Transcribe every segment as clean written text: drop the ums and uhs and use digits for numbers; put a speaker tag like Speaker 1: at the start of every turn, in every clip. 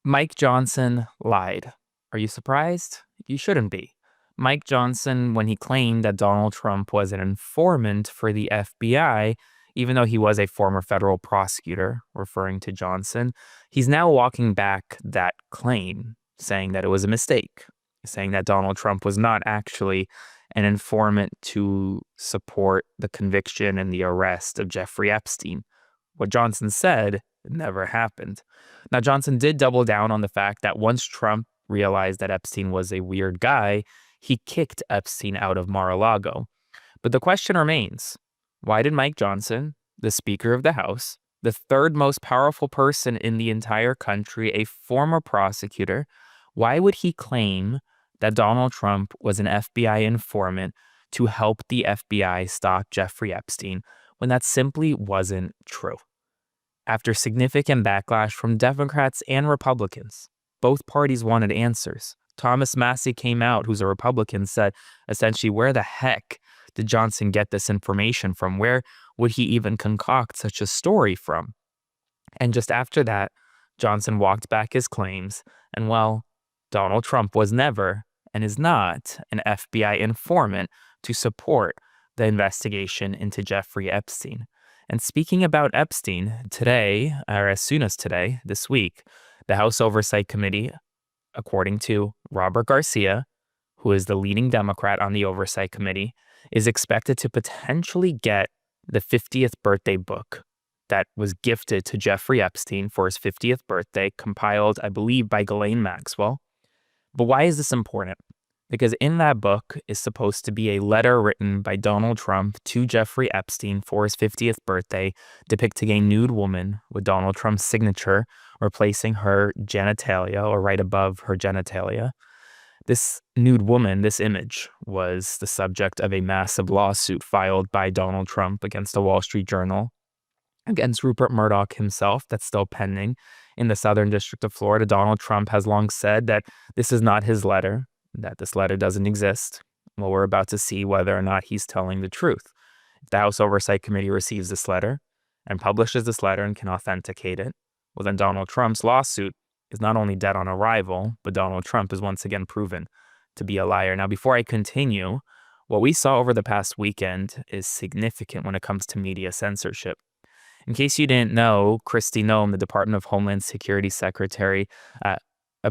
Speaker 1: Mike Johnson lied. Are you surprised? You shouldn't be. Mike Johnson, when he claimed that Donald Trump was an informant for the FBI, even though he was a former federal prosecutor, referring to Johnson, he's now walking back that claim, saying that it was a mistake, saying that Donald Trump was not actually an informant to support the conviction and the arrest of Jeffrey Epstein. What Johnson said never happened. Now, Johnson did double down on the fact that once Trump realized that Epstein was a weird guy, he kicked Epstein out of Mar-a-Lago. But the question remains, why did Mike Johnson, the Speaker of the House, the third most powerful person in the entire country, a former prosecutor, why would he claim that Donald Trump was an FBI informant to help the FBI stop Jeffrey Epstein when that simply wasn't true? After significant backlash from Democrats and Republicans, both parties wanted answers. Thomas Massie came out, who's a Republican, said, essentially, where the heck did Johnson get this information from? Where would he even concoct such a story from? And just after that, Johnson walked back his claims, and well, Donald Trump was never and is not an FBI informant to support the investigation into Jeffrey Epstein. And speaking about Epstein, today, or as soon as today, this week, the House Oversight Committee, according to Robert Garcia, who is the leading Democrat on the Oversight Committee, is expected to potentially get the 50th birthday book that was gifted to Jeffrey Epstein for his 50th birthday, compiled, I believe, by Ghislaine Maxwell. But why is this important? Because in that book is supposed to be a letter written by Donald Trump to Jeffrey Epstein for his 50th birthday, depicting a nude woman with Donald Trump's signature replacing her genitalia, or right above her genitalia. This nude woman, this image, was the subject of a massive lawsuit filed by Donald Trump against the Wall Street Journal, against Rupert Murdoch himself, that's still pending in the Southern District of Florida. Donald Trump has long said that this is not his letter, that this letter doesn't exist. Well, we're about to see whether or not he's telling the truth. If the House Oversight Committee receives this letter and publishes this letter and can authenticate it, well, then Donald Trump's lawsuit is not only dead on arrival, but Donald Trump is once again proven to be a liar. Now, before I continue, what we saw over the past weekend is significant when it comes to media censorship. In case you didn't know, Kristi Noem, the Department of Homeland Security Secretary,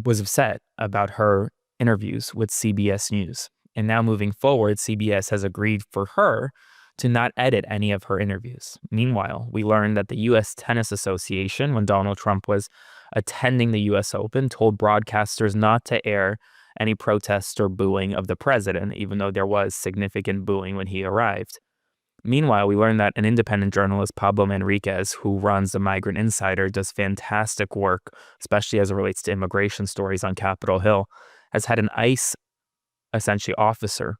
Speaker 1: was upset about her interviews with CBS News. And now moving forward, CBS has agreed for her to not edit any of her interviews. Meanwhile, we learned that the U.S. Tennis Association, when Donald Trump was attending the U.S. Open, told broadcasters not to air any protests or booing of the president, even though there was significant booing when he arrived. Meanwhile, we learned that an independent journalist, Pablo Manriquez, who runs the Migrant Insider, does fantastic work, especially as it relates to immigration stories on Capitol Hill, has had an ICE, essentially officer,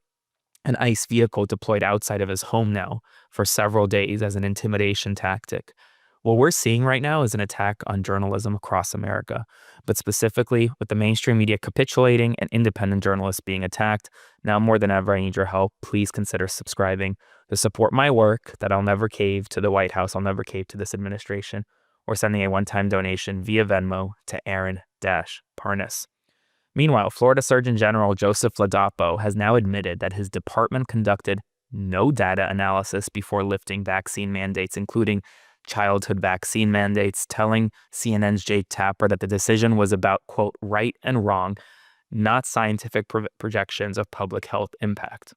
Speaker 1: an ICE vehicle deployed outside of his home now for several days as an intimidation tactic. What we're seeing right now is an attack on journalism across America, but specifically with the mainstream media capitulating and independent journalists being attacked. Now more than ever, I need your help. Please consider subscribing to support my work, that I'll never cave to the White House, I'll never cave to this administration, or sending a one-time donation via Venmo to Aaron-Parnas. Meanwhile, Florida Surgeon General Joseph Ladapo has now admitted that his department conducted no data analysis before lifting vaccine mandates, including childhood vaccine mandates, telling CNN's Jake Tapper that the decision was about, quote, right and wrong, not scientific projections of public health impact.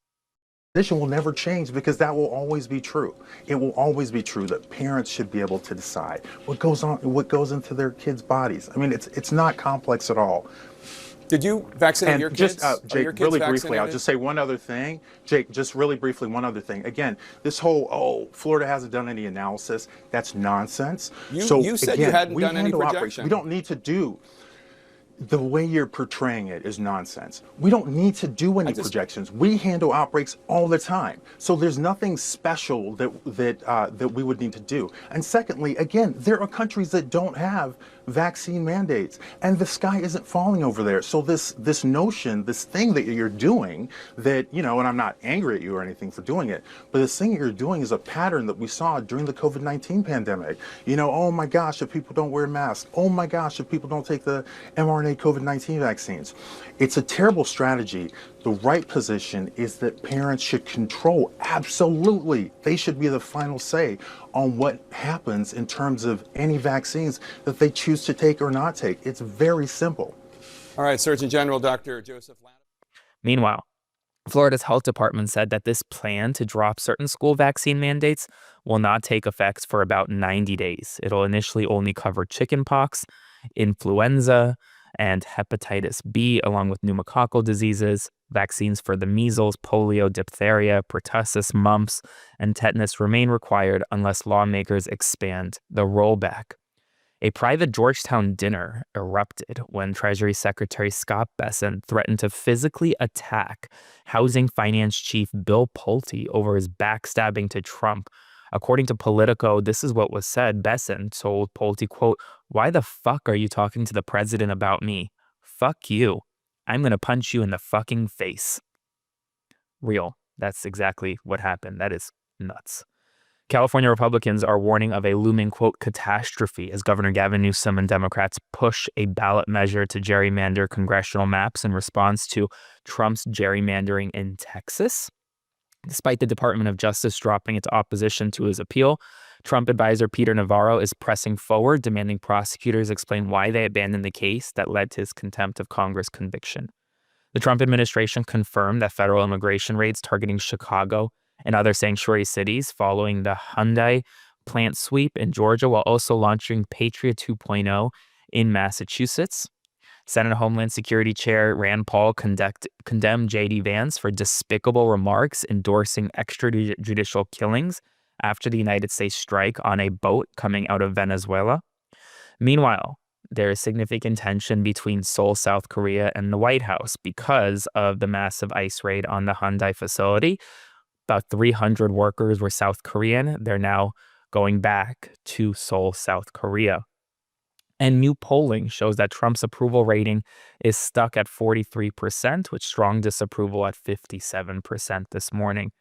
Speaker 2: Position will never change, because that will always be true. It will always be true that parents should be able to decide what goes into their kids' bodies. I mean, it's not complex at all.
Speaker 3: Did you vaccinate
Speaker 2: and
Speaker 3: your kids?
Speaker 2: Jake, really briefly, I'll just say one other thing. Jake, just really briefly, one other thing. Again, this whole, Florida hasn't done any analysis, that's nonsense.
Speaker 3: You said you hadn't done any projection.
Speaker 2: We don't need to do. The way you're portraying it is nonsense. We don't need to do any projections. We handle outbreaks all the time. So there's nothing special that we would need to do. And secondly, again, there are countries that don't have vaccine mandates, and the sky isn't falling over there. So this notion, this thing that you're doing, that, you know, and I'm not angry at you or anything for doing it, but this thing you're doing is a pattern that we saw during the COVID-19 pandemic. You know, oh my gosh, if people don't wear masks, oh my gosh, if people don't take the mRNA COVID-19 vaccines. It's a terrible strategy. The right position is that parents should control. Absolutely. They should be the final say on what happens in terms of any vaccines that they choose to take or not take. It's very simple.
Speaker 3: All right, Surgeon General Dr. Joseph Lana.
Speaker 1: Meanwhile, Florida's health department said that this plan to drop certain school vaccine mandates will not take effect for about 90 days. It'll initially only cover chickenpox, influenza, and hepatitis B, along with pneumococcal diseases. Vaccines for the measles, polio, diphtheria, pertussis, mumps, and tetanus remain required unless lawmakers expand the rollback. A private Georgetown dinner erupted when Treasury Secretary Scott Bessent threatened to physically attack Housing Finance Chief Bill Pulte over his backstabbing to Trump. According to Politico, this is what was said. Bessent told Pulte, quote, "Why the fuck are you talking to the president about me? Fuck you. I'm going to punch you in the fucking face." Real. That's exactly what happened. That is nuts. California Republicans are warning of a looming, quote, catastrophe as Governor Gavin Newsom and Democrats push a ballot measure to gerrymander congressional maps in response to Trump's gerrymandering in Texas. Despite the Department of Justice dropping its opposition to his appeal, Trump advisor Peter Navarro is pressing forward, demanding prosecutors explain why they abandoned the case that led to his contempt of Congress conviction. The Trump administration confirmed that federal immigration raids targeting Chicago and other sanctuary cities following the Hyundai plant sweep in Georgia, while also launching Patriot 2.0 in Massachusetts. Senate Homeland Security Chair Rand Paul condemned J.D. Vance for despicable remarks endorsing extrajudicial killings after the United States strike on a boat coming out of Venezuela. Meanwhile, there is significant tension between Seoul, South Korea, and the White House because of the massive ICE raid on the Hyundai facility. About 300 workers were South Korean. They're now going back to Seoul, South Korea. And new polling shows that Trump's approval rating is stuck at 43%, with strong disapproval at 57% this morning.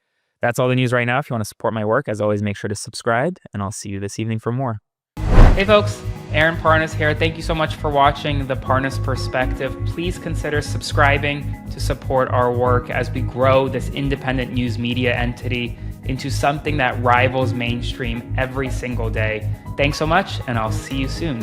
Speaker 1: That's all the news right now. If you want to support my work, as always, make sure to subscribe, and I'll see you this evening for more. Hey folks, Aaron Parnas here. Thank you so much for watching The Parnas Perspective. Please consider subscribing to support our work as we grow this independent news media entity into something that rivals mainstream every single day. Thanks so much, and I'll see you soon.